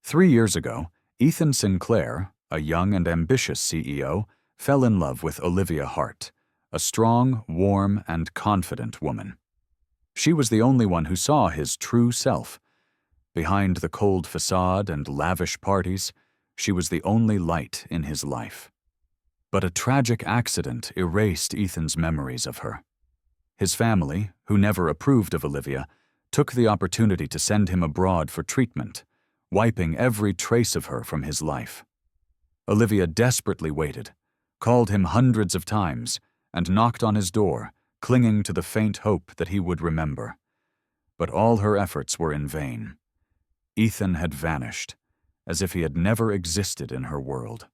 3 years ago, Ethan Sinclair, a young and ambitious CEO, fell in love with Olivia Hart, a strong, warm, and confident woman. She was the only one who saw his true self. Behind the cold facade and lavish parties, she was the only light in his life. But a tragic accident erased Ethan's memories of her. His family, who never approved of Olivia, took the opportunity to send him abroad for treatment, wiping every trace of her from his life. Olivia desperately waited, called him hundreds of times, and knocked on his door, clinging to the faint hope that he would remember. But all her efforts were in vain. Ethan had vanished, as if he had never existed in her world.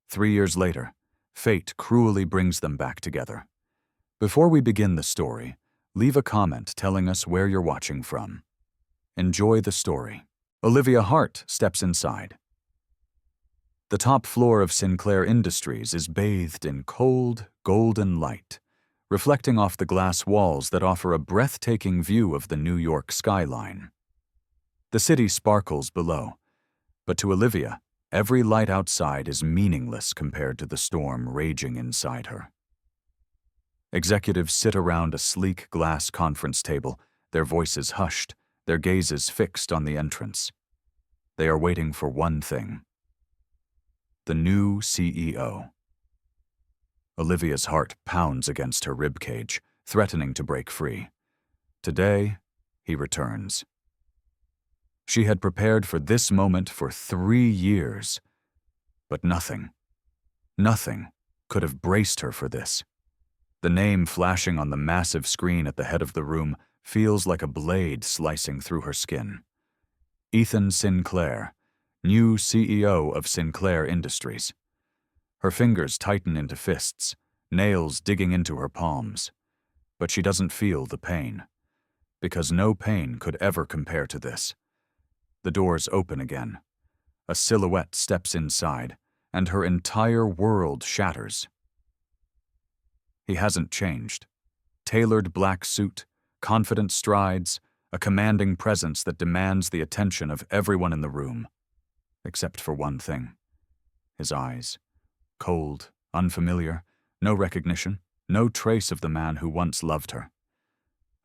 3 years later, fate cruelly brings them back together. Before we begin the story, leave a comment telling us where you're watching from. Enjoy the story. Olivia Hart steps inside. The top floor of Sinclair Industries is bathed in cold, golden light, reflecting off the glass walls that offer a breathtaking view of the New York skyline. The city sparkles below, but to Olivia, every light outside is meaningless compared to the storm raging inside her. Executives sit around a sleek glass conference table, their voices hushed, their gazes fixed on the entrance. They are waiting for one thing: the new CEO. Olivia's heart pounds against her ribcage, threatening to break free. Today, he returns. She had prepared for this moment for 3 years, but nothing could have braced her for this. The name flashing on the massive screen at the head of the room feels like a blade slicing through her skin. Ethan Sinclair, new CEO of Sinclair Industries. Her fingers tighten into fists, nails digging into her palms. But she doesn't feel the pain, because no pain could ever compare to this. The doors open again. A silhouette steps inside, and her entire world shatters. He hasn't changed. Tailored black suit, confident strides, a commanding presence that demands the attention of everyone in the room. Except for one thing: his eyes. Cold, unfamiliar, no recognition, no trace of the man who once loved her.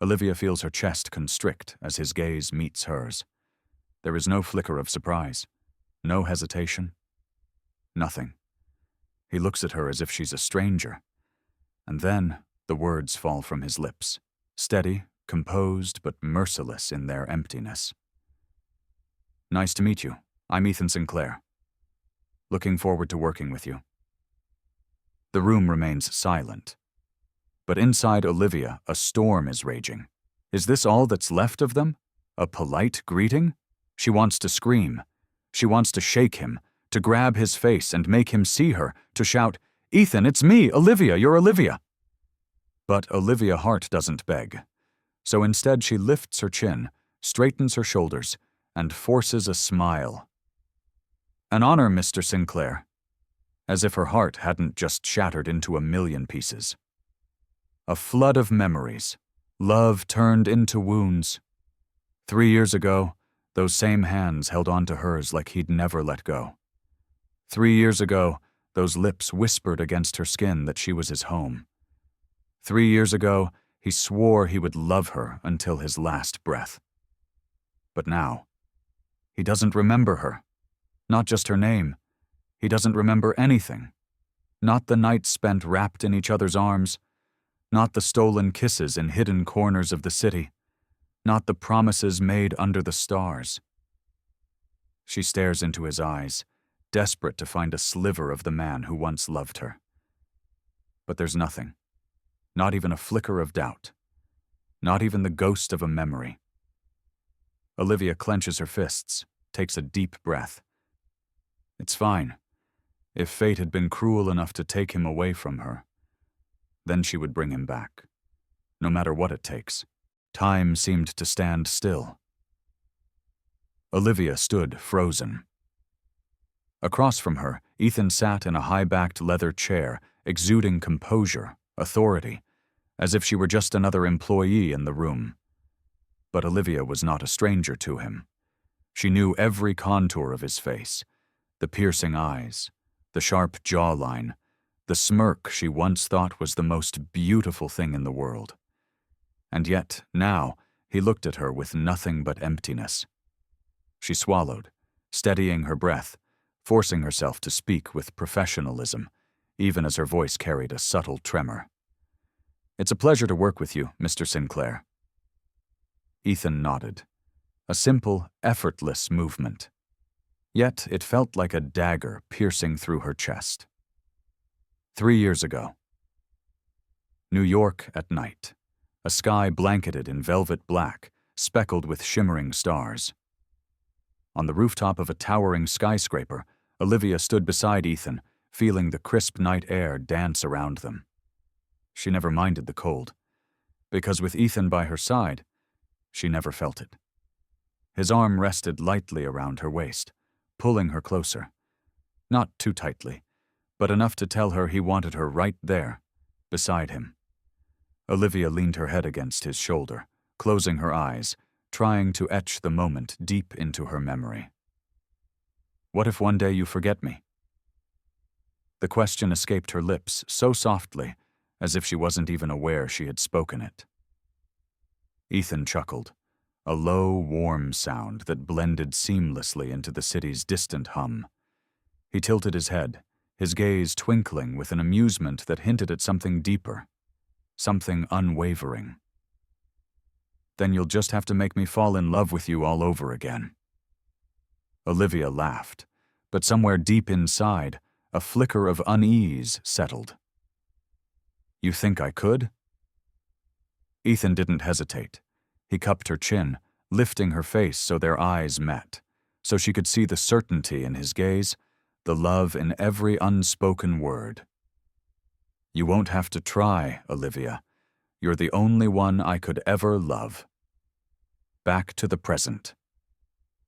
Olivia feels her chest constrict as his gaze meets hers. There is no flicker of surprise, no hesitation, nothing. He looks at her as if she's a stranger. And then the words fall from his lips, steady, composed, but merciless in their emptiness. "Nice to meet you. I'm Ethan Sinclair. Looking forward to working with you." The room remains silent. But inside Olivia, a storm is raging. Is this all that's left of them? A polite greeting? She wants to scream. She wants to shake him, to grab his face and make him see her, to shout, "Ethan, it's me, Olivia, you're Olivia." But Olivia Hart doesn't beg. So instead she lifts her chin, straightens her shoulders, and forces a smile. "An honor, Mr. Sinclair," as if her heart hadn't just shattered into a million pieces. A flood of memories, love turned into wounds. 3 years ago, those same hands held on to hers like he'd never let go. 3 years ago, those lips whispered against her skin that she was his home. 3 years ago, he swore he would love her until his last breath. But now, he doesn't remember her. Not just her name. He doesn't remember anything. Not the nights spent wrapped in each other's arms. Not the stolen kisses in hidden corners of the city. Not the promises made under the stars. She stares into his eyes, desperate to find a sliver of the man who once loved her. But there's nothing. Not even a flicker of doubt. Not even the ghost of a memory. Olivia clenches her fists, takes a deep breath. It's fine. If fate had been cruel enough to take him away from her, then she would bring him back. No matter what it takes. Time seemed to stand still. Olivia stood frozen. Across from her, Ethan sat in a high-backed leather chair, exuding composure, authority, as if she were just another employee in the room. But Olivia was not a stranger to him. She knew every contour of his face, the piercing eyes, the sharp jawline, the smirk she once thought was the most beautiful thing in the world. And yet, now, he looked at her with nothing but emptiness. She swallowed, steadying her breath, forcing herself to speak with professionalism, even as her voice carried a subtle tremor. "It's a pleasure to work with you, Mr. Sinclair." Ethan nodded. A simple, effortless movement. Yet it felt like a dagger piercing through her chest. 3 years ago. New York at night. A sky blanketed in velvet black, speckled with shimmering stars. On the rooftop of a towering skyscraper, Olivia stood beside Ethan, feeling the crisp night air dance around them. She never minded the cold, because with Ethan by her side, she never felt it. His arm rested lightly around her waist, pulling her closer. Not too tightly, but enough to tell her he wanted her right there, beside him. Olivia leaned her head against his shoulder, closing her eyes, trying to etch the moment deep into her memory. "What if one day you forget me?" The question escaped her lips so softly, as if she wasn't even aware she had spoken it. Ethan chuckled, a low, warm sound that blended seamlessly into the city's distant hum. He tilted his head, his gaze twinkling with an amusement that hinted at something deeper, something unwavering. "Then you'll just have to make me fall in love with you all over again." Olivia laughed, but somewhere deep inside, a flicker of unease settled. "You think I could?" Ethan didn't hesitate. He cupped her chin, lifting her face so their eyes met, so she could see the certainty in his gaze, the love in every unspoken word. "You won't have to try, Olivia. You're the only one I could ever love." Back to the present.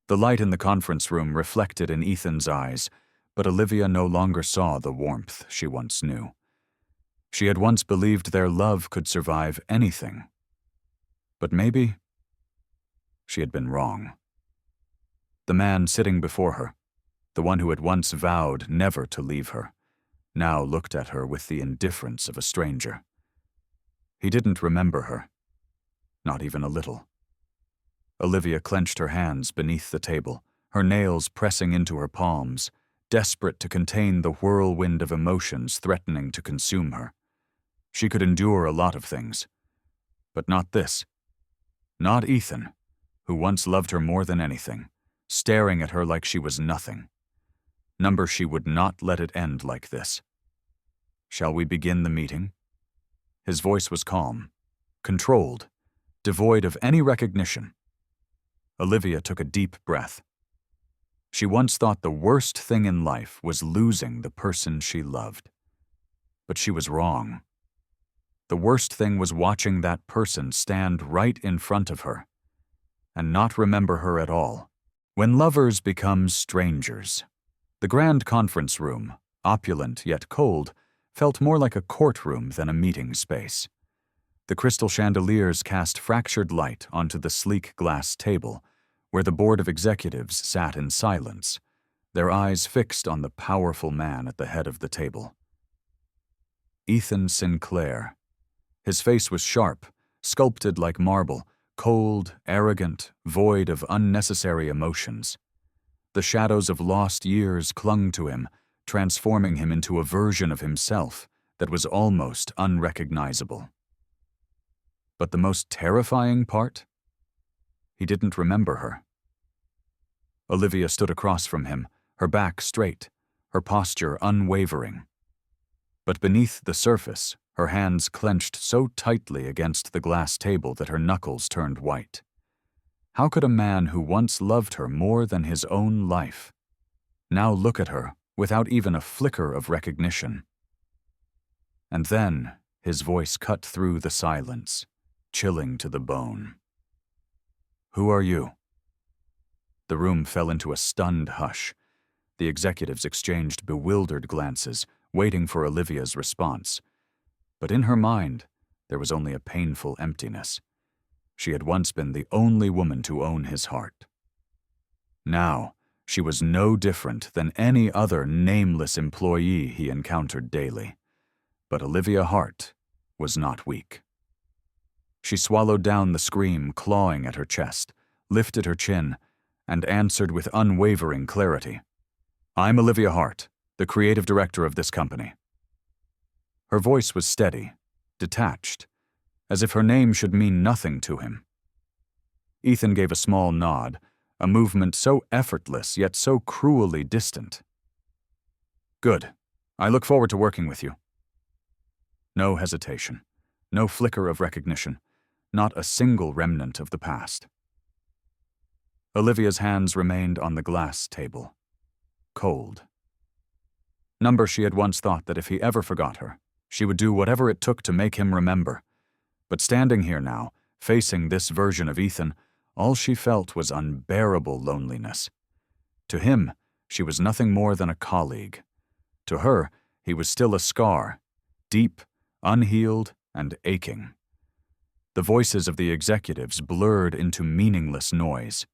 The light in the conference room reflected in Ethan's eyes, but Olivia no longer saw the warmth she once knew. She had once believed their love could survive anything. But maybe she had been wrong. The man sitting before her, the one who had once vowed never to leave her, now looked at her with the indifference of a stranger. He didn't remember her, not even a little. Olivia clenched her hands beneath the table, her nails pressing into her palms, desperate to contain the whirlwind of emotions threatening to consume her. She could endure a lot of things, but not this. Not Ethan, who once loved her more than anything, staring at her like she was nothing. She would not let it end like this. "Shall we begin the meeting?" His voice was calm, controlled, devoid of any recognition. Olivia took a deep breath. She once thought the worst thing in life was losing the person she loved. But she was wrong. The worst thing was watching that person stand right in front of her and not remember her at all. When lovers become strangers. The grand conference room, opulent yet cold, felt more like a courtroom than a meeting space. The crystal chandeliers cast fractured light onto the sleek glass table, where the board of executives sat in silence, their eyes fixed on the powerful man at the head of the table. Ethan Sinclair. His face was sharp, sculpted like marble, cold, arrogant, void of unnecessary emotions. The shadows of lost years clung to him, transforming him into a version of himself that was almost unrecognizable. But the most terrifying part? He didn't remember her. Olivia stood across from him, her back straight, her posture unwavering. But beneath the surface, her hands clenched so tightly against the glass table that her knuckles turned white. How could a man who once loved her more than his own life now look at her without even a flicker of recognition? And then his voice cut through the silence, chilling to the bone. "Who are you?" The room fell into a stunned hush. The executives exchanged bewildered glances, waiting for Olivia's response. But in her mind, there was only a painful emptiness. She had once been the only woman to own his heart. Now, she was no different than any other nameless employee he encountered daily. But Olivia Hart was not weak. She swallowed down the scream clawing at her chest, lifted her chin, and answered with unwavering clarity. "I'm Olivia Hart, the creative director of this company." Her voice was steady, detached, as if her name should mean nothing to him. Ethan gave a small nod, a movement so effortless yet so cruelly distant. "Good. I look forward to working with you." No hesitation, no flicker of recognition, not a single remnant of the past. Olivia's hands remained on the glass table, cold. Number she had once thought that if he ever forgot her, she would do whatever it took to make him remember. But standing here now, facing this version of Ethan, all she felt was unbearable loneliness. To him, she was nothing more than a colleague. To her, he was still a scar, deep, unhealed, and aching. The voices of the executives blurred into meaningless noise.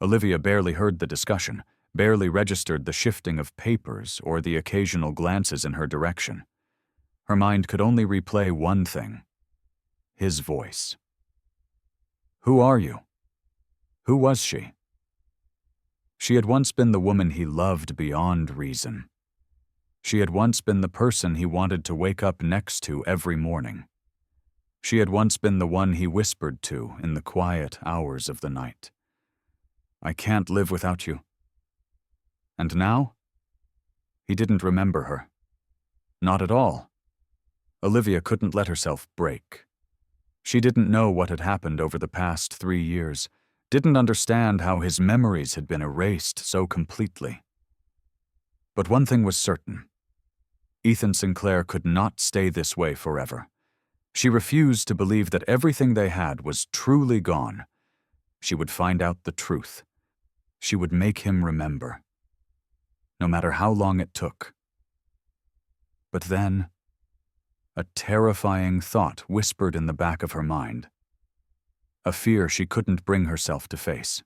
Olivia barely heard the discussion, barely registered the shifting of papers or the occasional glances in her direction. Her mind could only replay one thing: his voice. "Who are you?" Who was she? She had once been the woman he loved beyond reason. She had once been the person he wanted to wake up next to every morning. She had once been the one he whispered to in the quiet hours of the night. "I can't live without you." And now? He didn't remember her. Not at all. Olivia couldn't let herself break. She didn't know what had happened over the past 3 years, didn't understand how his memories had been erased so completely. But one thing was certain. Ethan Sinclair could not stay this way forever. She refused to believe that everything they had was truly gone. She would find out the truth. She would make him remember, no matter how long it took. But then, a terrifying thought whispered in the back of her mind, a fear she couldn't bring herself to face.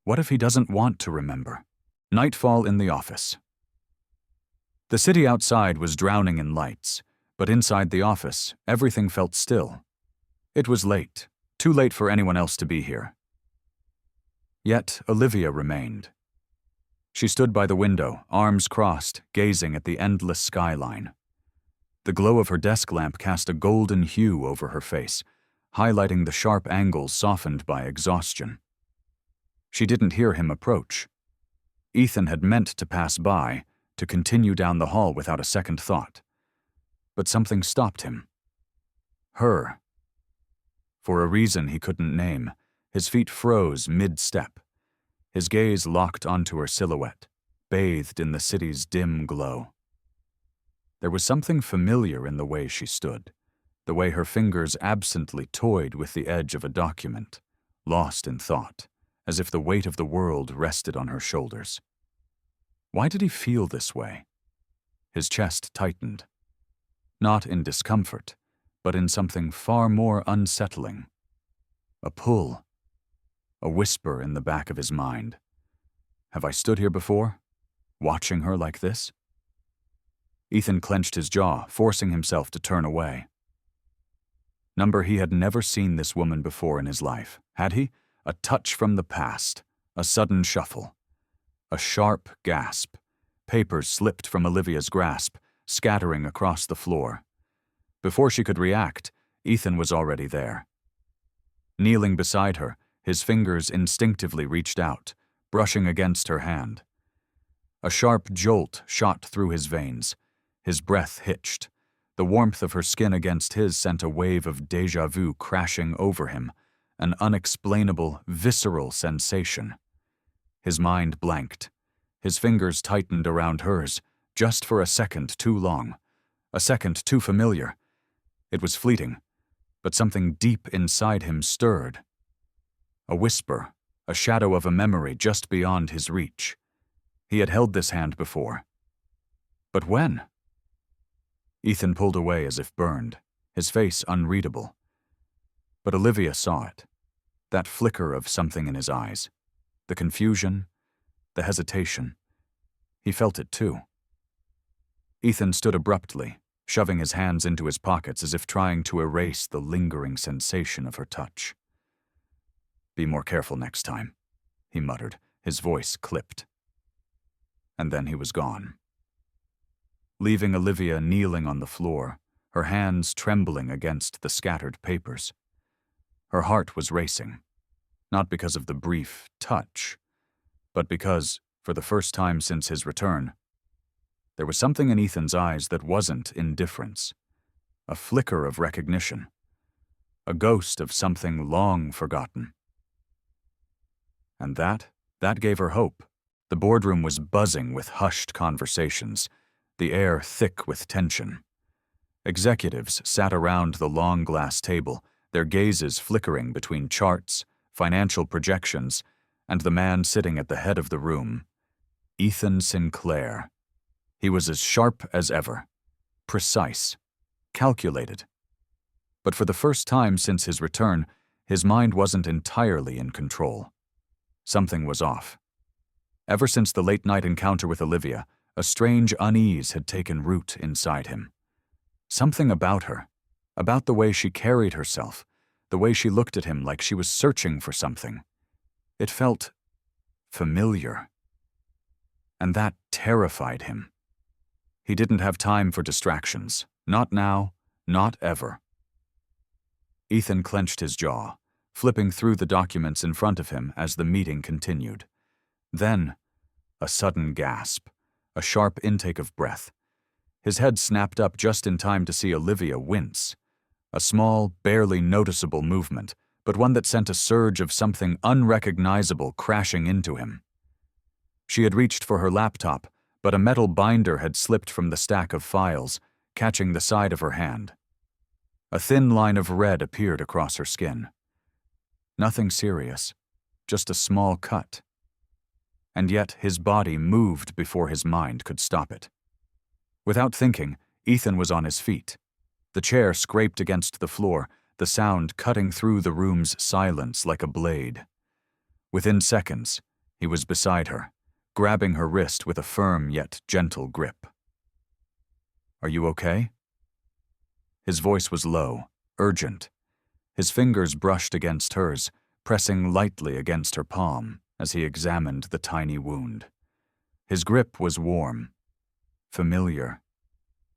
What if he doesn't want to remember? Nightfall in the office. The city outside was drowning in lights, but inside the office, everything felt still. It was late, too late for anyone else to be here. Yet Olivia remained. She stood by the window, arms crossed, gazing at the endless skyline. The glow of her desk lamp cast a golden hue over her face, highlighting the sharp angles softened by exhaustion. She didn't hear him approach. Ethan had meant to pass by, to continue down the hall without a second thought. But something stopped him. Her. For a reason he couldn't name, his feet froze mid-step. His gaze locked onto her silhouette, bathed in the city's dim glow. There was something familiar in the way she stood, the way her fingers absently toyed with the edge of a document, lost in thought, as if the weight of the world rested on her shoulders. Why did he feel this way? His chest tightened. Not in discomfort, but in something far more unsettling. A pull. A whisper in the back of his mind. Have I stood here before, watching her like this? Ethan clenched his jaw, forcing himself to turn away. He had never seen this woman before in his life, had he? A touch from the past, a sudden shuffle. A sharp gasp. Papers slipped from Olivia's grasp, scattering across the floor. Before she could react, Ethan was already there. Kneeling beside her, his fingers instinctively reached out, brushing against her hand. A sharp jolt shot through his veins. His breath hitched. The warmth of her skin against his sent a wave of déjà vu crashing over him, an unexplainable, visceral sensation. His mind blanked. His fingers tightened around hers, just for a second too long, a second too familiar. It was fleeting, but something deep inside him stirred. A whisper, a shadow of a memory just beyond his reach. He had held this hand before. But when? Ethan pulled away as if burned, his face unreadable. But Olivia saw it, that flicker of something in his eyes. The confusion, the hesitation. He felt it too. Ethan stood abruptly, shoving his hands into his pockets as if trying to erase the lingering sensation of her touch. "Be more careful next time," he muttered, his voice clipped. And then he was gone, leaving Olivia kneeling on the floor, her hands trembling against the scattered papers. Her heart was racing, not because of the brief touch, but because, for the first time since his return, there was something in Ethan's eyes that wasn't indifference, a flicker of recognition, a ghost of something long forgotten. And that gave her hope. The boardroom was buzzing with hushed conversations, the air thick with tension. Executives sat around the long glass table, their gazes flickering between charts, financial projections, and the man sitting at the head of the room, Ethan Sinclair. He was as sharp as ever, precise, calculated. But for the first time since his return, his mind wasn't entirely in control. Something was off. Ever since the late-night encounter with Olivia, a strange unease had taken root inside him. Something about her, about the way she carried herself, the way she looked at him like she was searching for something. It felt familiar. And that terrified him. He didn't have time for distractions. Not now, not ever. Ethan clenched his jaw, flipping through the documents in front of him as the meeting continued. Then, a sudden gasp, a sharp intake of breath. His head snapped up just in time to see Olivia wince. A small, barely noticeable movement, but one that sent a surge of something unrecognizable crashing into him. She had reached for her laptop, but a metal binder had slipped from the stack of files, catching the side of her hand. A thin line of red appeared across her skin. Nothing serious, just a small cut. And yet his body moved before his mind could stop it. Without thinking, Ethan was on his feet. The chair scraped against the floor, the sound cutting through the room's silence like a blade. Within seconds, he was beside her, grabbing her wrist with a firm yet gentle grip. "Are you okay?" His voice was low, urgent. His fingers brushed against hers, pressing lightly against her palm as he examined the tiny wound. His grip was warm, familiar,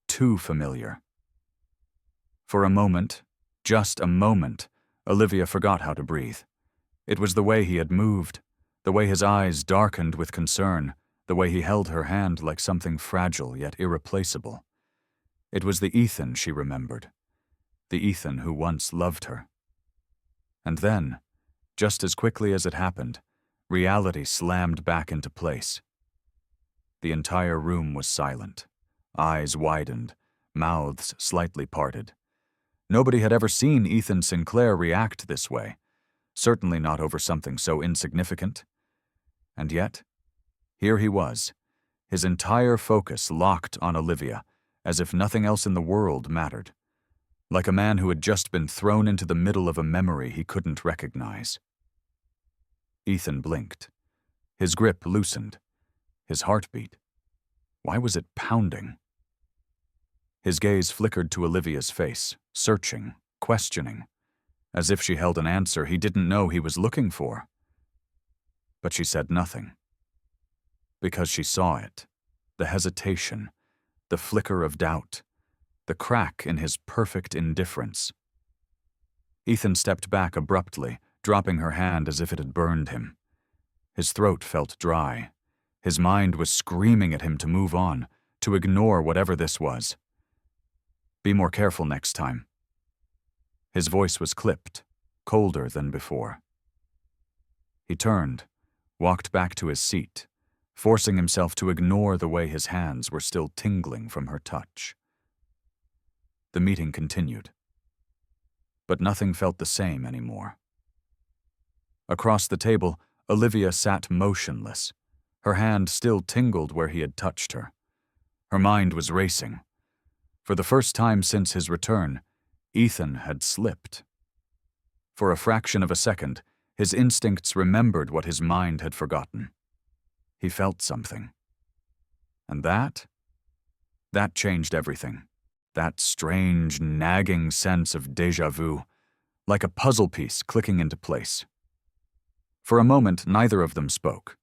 too familiar. For a moment, just a moment, Olivia forgot how to breathe. It was the way he had moved, the way his eyes darkened with concern, the way he held her hand like something fragile yet irreplaceable. It was the Ethan she remembered, the Ethan who once loved her. And then, just as quickly as it happened, reality slammed back into place. The entire room was silent, eyes widened, mouths slightly parted. Nobody had ever seen Ethan Sinclair react this way, certainly not over something so insignificant. And yet, here he was, his entire focus locked on Olivia, as if nothing else in the world mattered, like a man who had just been thrown into the middle of a memory he couldn't recognize. Ethan blinked. His grip loosened. His heartbeat. Why was it pounding? His gaze flickered to Olivia's face, searching, questioning, as if she held an answer he didn't know he was looking for. But she said nothing. Because she saw it, the hesitation, the flicker of doubt, the crack in his perfect indifference. Ethan stepped back abruptly, dropping her hand as if it had burned him. His throat felt dry. His mind was screaming at him to move on, to ignore whatever this was. "Be more careful next time." His voice was clipped, colder than before. He turned, walked back to his seat, forcing himself to ignore the way his hands were still tingling from her touch. The meeting continued. But nothing felt the same anymore. Across the table, Olivia sat motionless. Her hand still tingled where he had touched her. Her mind was racing. For the first time since his return, Ethan had slipped. For a fraction of a second, His instincts remembered what his mind had forgotten. He felt something. And that changed everything. That strange, nagging sense of déjà vu, like a puzzle piece clicking into place. For a moment, neither of them spoke.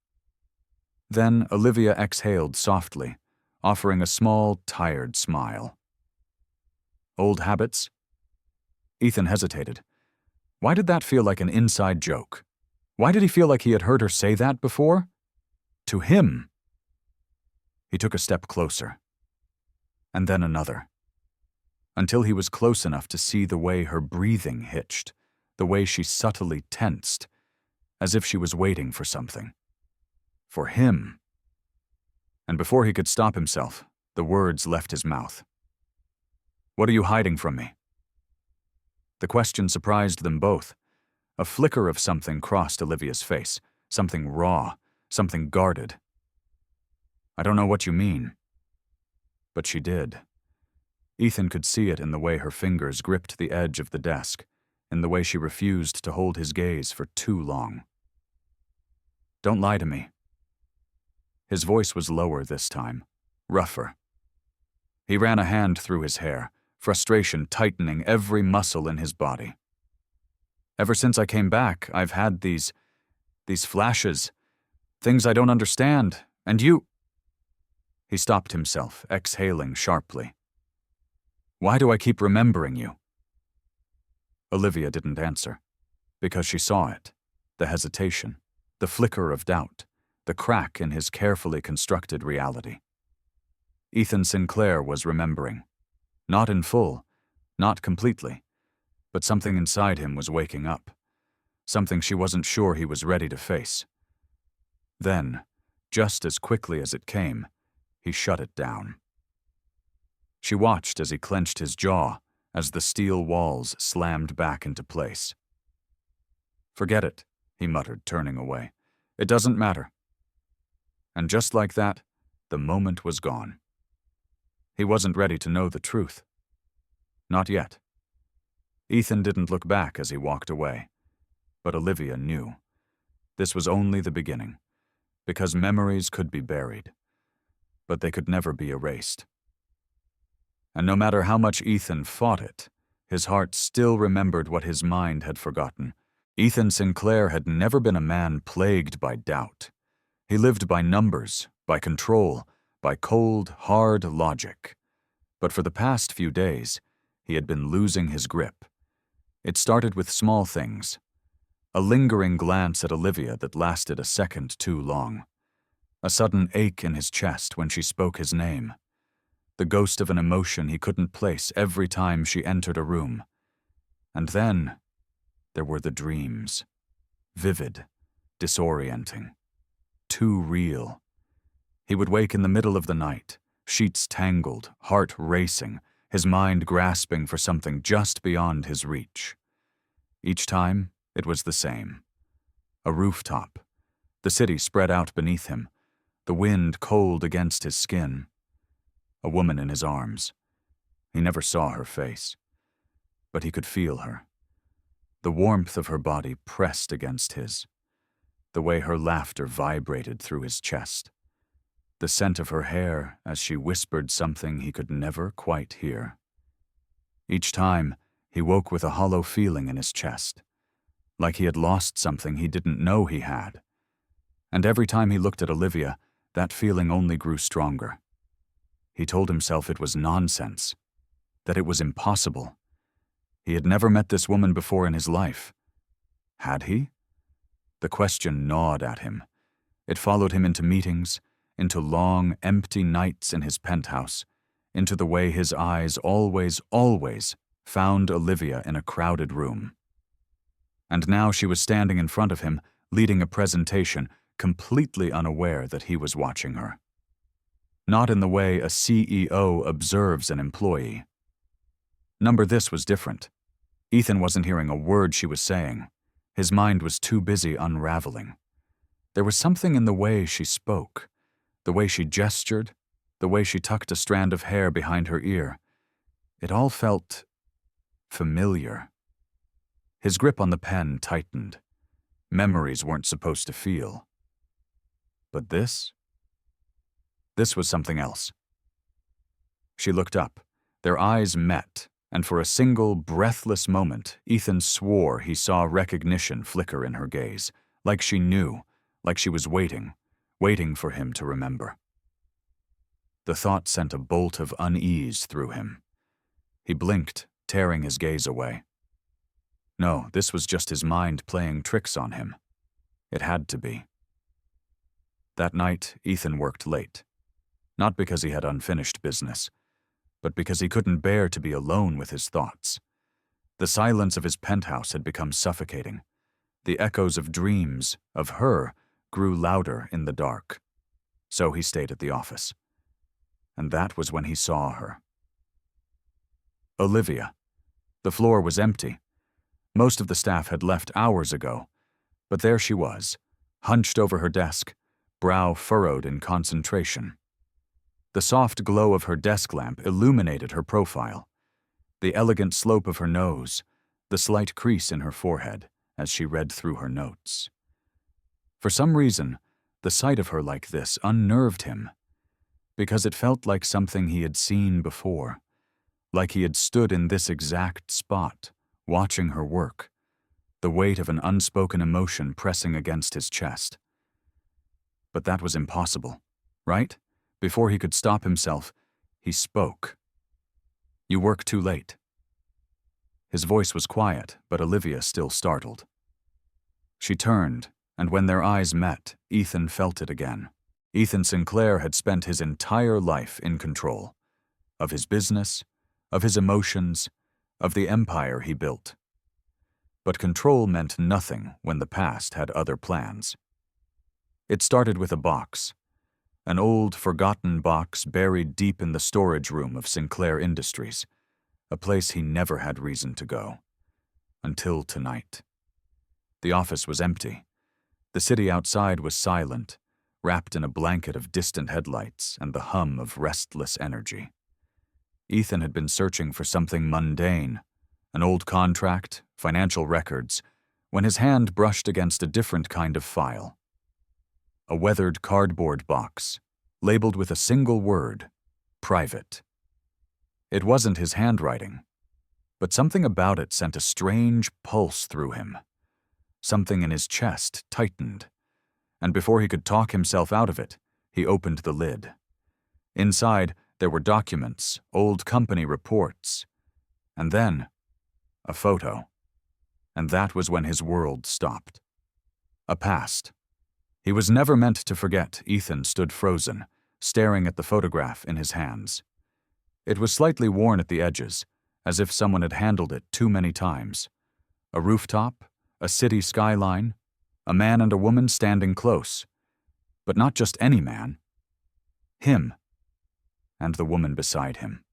Then Olivia exhaled softly, offering a small, tired smile. Old habits? Ethan hesitated. Why did that feel like an inside joke? Why did he feel like he had heard her say that before? To him. He took a step closer. And then another. Until he was close enough to see the way her breathing hitched, the way she subtly tensed, as if she was waiting for something. For him. And before he could stop himself, the words left his mouth. What are you hiding from me? The question surprised them both. A flicker of something crossed Olivia's face, something raw, something guarded. I don't know what you mean. But she did. Ethan could see it in the way her fingers gripped the edge of the desk, in the way she refused to hold his gaze for too long. Don't lie to me. His voice was lower this time, rougher. He ran a hand through his hair, frustration tightening every muscle in his body. Ever since I came back, I've had these flashes, things I don't understand, and you... He stopped himself, exhaling sharply. Why do I keep remembering you? Olivia didn't answer, because she saw it, the hesitation, the flicker of doubt, the crack in his carefully constructed reality. Ethan Sinclair was remembering. Not in full, not completely, but something inside him was waking up, something she wasn't sure he was ready to face. Then, just as quickly as it came, he shut it down. She watched as he clenched his jaw, as the steel walls slammed back into place. Forget it, he muttered, turning away. It doesn't matter. And just like that, the moment was gone. He wasn't ready to know the truth. Not yet. Ethan didn't look back as he walked away. But Olivia knew. This was only the beginning, because memories could be buried, but they could never be erased. And no matter how much Ethan fought it, his heart still remembered what his mind had forgotten. Ethan Sinclair had never been a man plagued by doubt. He lived by numbers, by control, by cold, hard logic. But for the past few days, he had been losing his grip. It started with small things. A lingering glance at Olivia that lasted a second too long. A sudden ache in his chest when she spoke his name. The ghost of an emotion he couldn't place every time she entered a room. And then, there were the dreams. Vivid, disorienting. Too real. He would wake in the middle of the night, sheets tangled, heart racing, his mind grasping for something just beyond his reach. Each time, it was the same. A rooftop. The city spread out beneath him, the wind cold against his skin. A woman in his arms. He never saw her face, but he could feel her. The warmth of her body pressed against his. The way her laughter vibrated through his chest. The scent of her hair as she whispered something he could never quite hear. Each time, he woke with a hollow feeling in his chest, like he had lost something he didn't know he had. And every time he looked at Olivia, that feeling only grew stronger. He told himself it was nonsense, that it was impossible. He had never met this woman before in his life. Had he? The question gnawed at him. It followed him into meetings, into long, empty nights in his penthouse, into the way his eyes always found Olivia in a crowded room. And now she was standing in front of him, leading a presentation, completely unaware that he was watching her. Not in the way a CEO observes an employee. This was different. Ethan wasn't hearing a word she was saying. His mind was too busy unraveling. There was something in the way she spoke, the way she gestured, the way she tucked a strand of hair behind her ear. It all felt familiar. His grip on the pen tightened. memories weren't supposed to feel. But this was something else. She looked up. Their eyes met, and for a single, breathless moment, Ethan swore he saw recognition flicker in her gaze, like she knew, like she was waiting for him to remember. The thought sent a bolt of unease through him. He blinked, tearing his gaze away. No, this was just his mind playing tricks on him. It had to be. That night, Ethan worked late. Not because he had unfinished business, but because he couldn't bear to be alone with his thoughts. The silence of his penthouse had become suffocating. The echoes of dreams, of her, grew louder in the dark. So he stayed at the office. And that was when he saw her. Olivia. The floor was empty. Most of the staff had left hours ago, but there she was, hunched over her desk, brow furrowed in concentration. The soft glow of her desk lamp illuminated her profile, the elegant slope of her nose, the slight crease in her forehead as she read through her notes. For some reason, the sight of her like this unnerved him, because it felt like something he had seen before, like he had stood in this exact spot, watching her work, the weight of an unspoken emotion pressing against his chest. But that was impossible, right? Before he could stop himself, he spoke. "You work too late." His voice was quiet, but Olivia still startled. She turned, and when their eyes met, Ethan felt it again. Ethan Sinclair had spent his entire life in control of his business, of his emotions, of the empire he built. But control meant nothing when the past had other plans. It started with a box, an old, forgotten box buried deep in the storage room of Sinclair Industries, a place he never had reason to go. Until tonight. The office was empty. The city outside was silent, wrapped in a blanket of distant headlights and the hum of restless energy. Ethan had been searching for something mundane, an old contract, financial records, when his hand brushed against a different kind of file. A weathered cardboard box, labeled with a single word, private. It wasn't his handwriting, but something about it sent a strange pulse through him. Something in his chest tightened, and before he could talk himself out of it, he opened the lid. Inside, there were documents, old company reports, and then a photo. And that was when his world stopped. A past. He was never meant to forget. Ethan stood frozen, staring at the photograph in his hands. It was slightly worn at the edges, as if someone had handled it too many times. A rooftop, a city skyline, a man and a woman standing close. But not just any man. Him. And the woman beside him.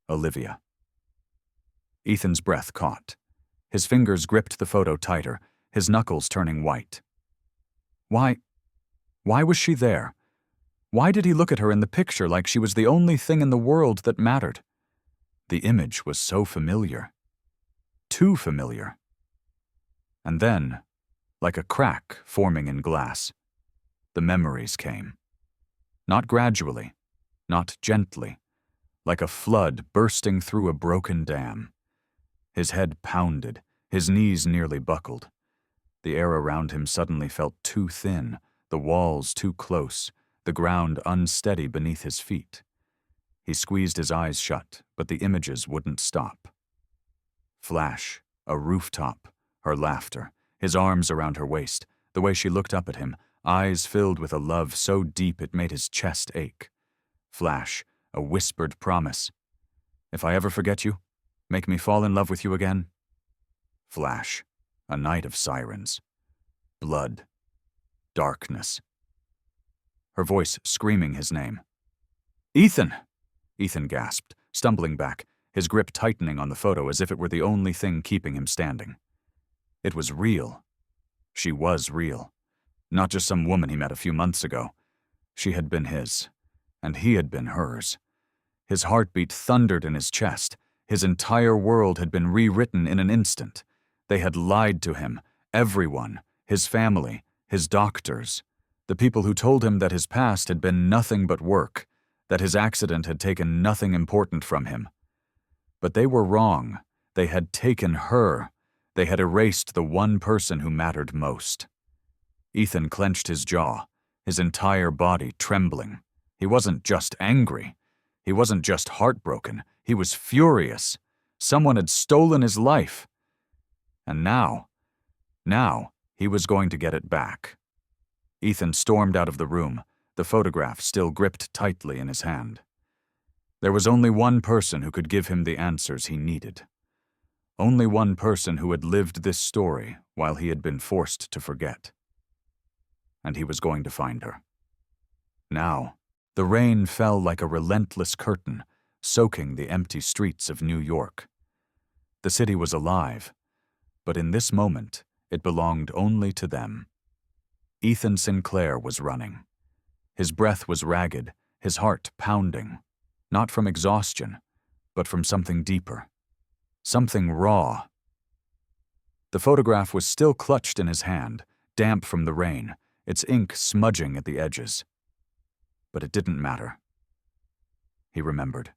Olivia. Ethan's breath caught. His fingers gripped the photo tighter, his knuckles turning white. Why was she there? Why did he look at her in the picture like she was the only thing in the world that mattered? The image was so familiar. Too familiar. And then, like a crack forming in glass, the memories came. Not gradually, not gently, like a flood bursting through a broken dam. His head pounded, his knees nearly buckled. The air around him suddenly felt too thin, the walls too close, the ground unsteady beneath his feet. He squeezed his eyes shut, but the images wouldn't stop. Flash, a rooftop, her laughter, his arms around her waist, the way she looked up at him, eyes filled with a love so deep it made his chest ache. Flash, a whispered promise. "If I ever forget you, make me fall in love with you again." Flash, a night of sirens. Blood. Darkness. Her voice screaming his name. "Ethan!" Ethan gasped, stumbling back, his grip tightening on the photo as if it were the only thing keeping him standing. It was real. She was real. Not just some woman he met a few months ago. She had been his, and he had been hers. His heartbeat thundered in his chest. His entire world had been rewritten in an instant. They had lied to him, everyone, his family, his doctors, the people who told him that his past had been nothing but work, that his accident had taken nothing important from him. But they were wrong. They had taken her. They had erased the one person who mattered most. Ethan clenched his jaw, his entire body trembling. He wasn't just angry. He wasn't just heartbroken. He was furious. Someone had stolen his life. And now he was going to get it back. Ethan stormed out of the room, the photograph still gripped tightly in his hand. There was only one person who could give him the answers he needed. Only one person who had lived this story while he had been forced to forget. And he was going to find her. Now, the rain fell like a relentless curtain, soaking the empty streets of New York. The city was alive, but in this moment, it belonged only to them. Ethan Sinclair was running. His breath was ragged, his heart pounding, not from exhaustion, but from something deeper, something raw. The photograph was still clutched in his hand, damp from the rain, its ink smudging at the edges. But it didn't matter. He remembered.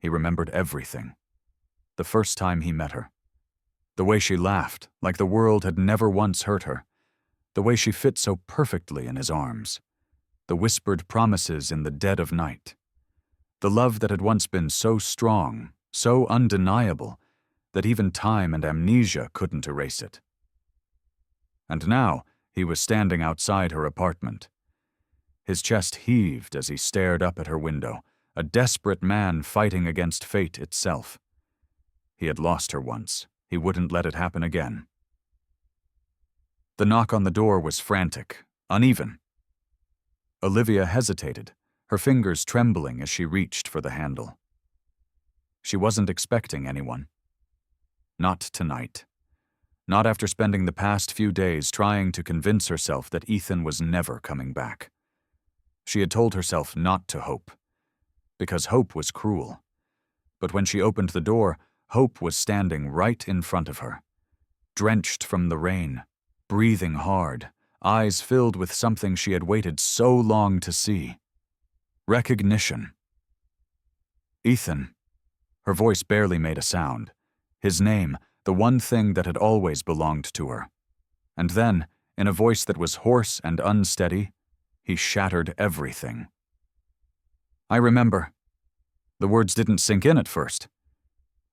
He remembered everything. The first time he met her. The way she laughed, like the world had never once hurt her. The way she fit so perfectly in his arms. The whispered promises in the dead of night. The love that had once been so strong, so undeniable, that even time and amnesia couldn't erase it. And now he was standing outside her apartment. His chest heaved as he stared up at her window, a desperate man fighting against fate itself. He had lost her once. He wouldn't let it happen again. The knock on the door was frantic, uneven. Olivia hesitated, her fingers trembling as she reached for the handle. She wasn't expecting anyone. Not tonight. Not after spending the past few days trying to convince herself that Ethan was never coming back. She had told herself not to hope, because hope was cruel. But when she opened the door, hope was standing right in front of her, drenched from the rain, breathing hard, eyes filled with something she had waited so long to see. Recognition. Ethan. Her voice barely made a sound. His name, the one thing that had always belonged to her. And then, in a voice that was hoarse and unsteady, he shattered everything. I remember. The words didn't sink in at first.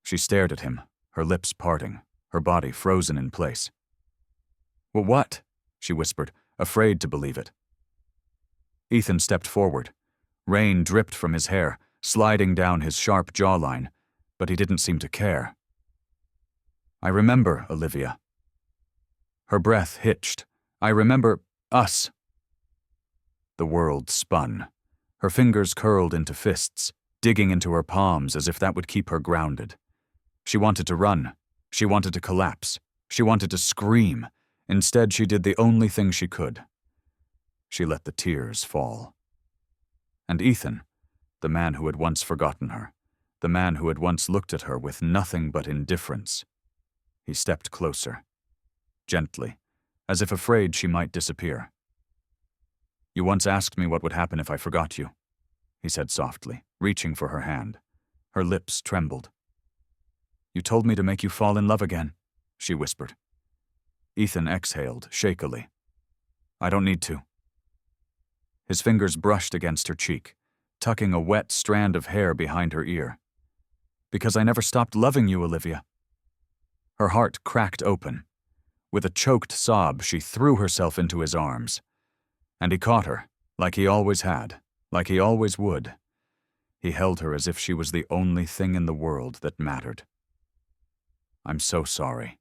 She stared at him, her lips parting, her body frozen in place. "Well, what?" she whispered, afraid to believe it. Ethan stepped forward. Rain dripped from his hair, sliding down his sharp jawline, but he didn't seem to care. I remember, Olivia. Her breath hitched. I remember us. The world spun. Her fingers curled into fists, digging into her palms as if that would keep her grounded. She wanted to run. She wanted to collapse. She wanted to scream. Instead, she did the only thing she could. She let the tears fall. And Ethan, the man who had once forgotten her, the man who had once looked at her with nothing but indifference, he stepped closer, gently, as if afraid she might disappear. You once asked me what would happen if I forgot you, he said softly, reaching for her hand. Her lips trembled. You told me to make you fall in love again, she whispered. Ethan exhaled shakily. I don't need to. His fingers brushed against her cheek, tucking a wet strand of hair behind her ear. Because I never stopped loving you, Olivia. Her heart cracked open. With a choked sob, she threw herself into his arms. And he caught her, like he always had, like he always would. He held her as if she was the only thing in the world that mattered. I'm so sorry,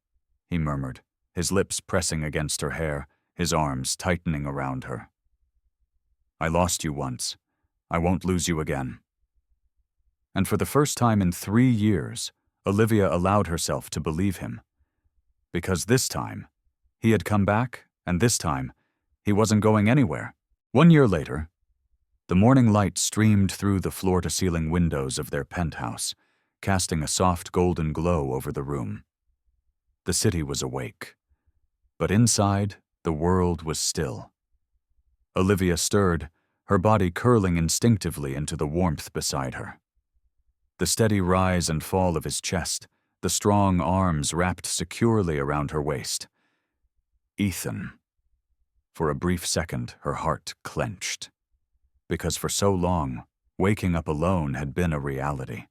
he murmured, his lips pressing against her hair, his arms tightening around her. I lost you once. I won't lose you again. And for the first time in 3 years, Olivia allowed herself to believe him. Because this time, he had come back, and this time, he wasn't going anywhere. 1 year later, the morning light streamed through the floor-to-ceiling windows of their penthouse, casting a soft golden glow over the room. The city was awake. But inside, the world was still. Olivia stirred, her body curling instinctively into the warmth beside her. The steady rise and fall of his chest, the strong arms wrapped securely around her waist. Ethan. For a brief second, her heart clenched. Because for so long, waking up alone had been a reality.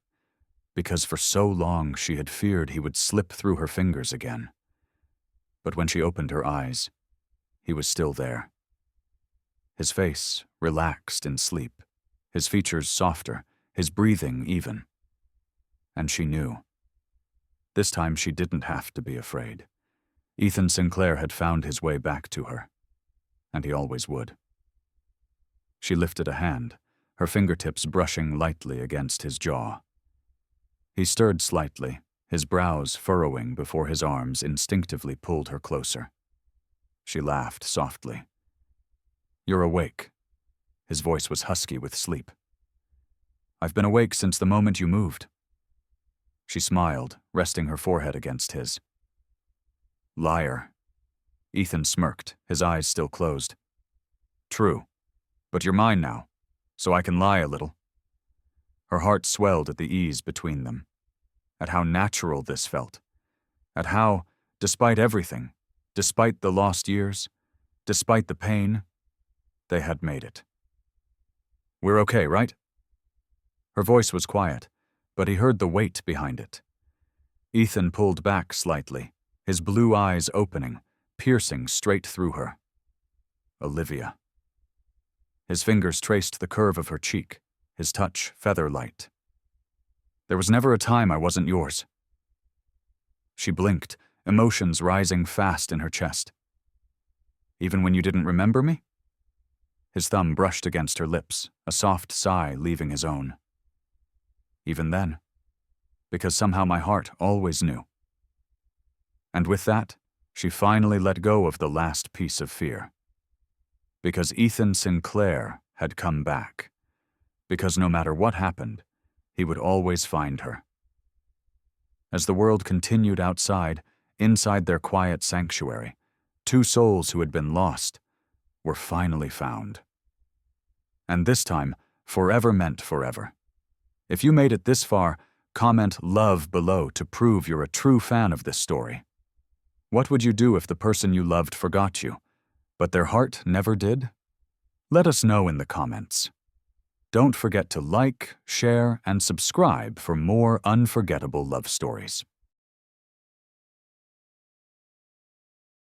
Because for so long she had feared he would slip through her fingers again. But when she opened her eyes, he was still there. His face relaxed in sleep, his features softer, his breathing even. And she knew. This time she didn't have to be afraid. Ethan Sinclair had found his way back to her, and he always would. She lifted a hand, her fingertips brushing lightly against his jaw. He stirred slightly, his brows furrowing before his arms instinctively pulled her closer. She laughed softly. "You're awake." His voice was husky with sleep. "I've been awake since the moment you moved." She smiled, resting her forehead against his. "Liar." Ethan smirked, his eyes still closed. "True, but you're mine now, so I can lie a little." Her heart swelled at the ease between them, at how natural this felt, at how, despite everything, despite the lost years, despite the pain, they had made it. "We're okay, right?" Her voice was quiet, but he heard the weight behind it. Ethan pulled back slightly, his blue eyes opening, piercing straight through her. Olivia. His fingers traced the curve of her cheek, his touch feather-light. "There was never a time I wasn't yours." She blinked, emotions rising fast in her chest. "Even when you didn't remember me?" His thumb brushed against her lips, a soft sigh leaving his own. "Even then, because somehow my heart always knew." And with that, she finally let go of the last piece of fear. Because Ethan Sinclair had come back. Because no matter what happened, he would always find her. As the world continued outside, inside their quiet sanctuary, two souls who had been lost were finally found. And this time, forever meant forever. If you made it this far, comment love below to prove you're a true fan of this story. What would you do if the person you loved forgot you, but their heart never did? Let us know in the comments. Don't forget to like, share, and subscribe for more unforgettable love stories.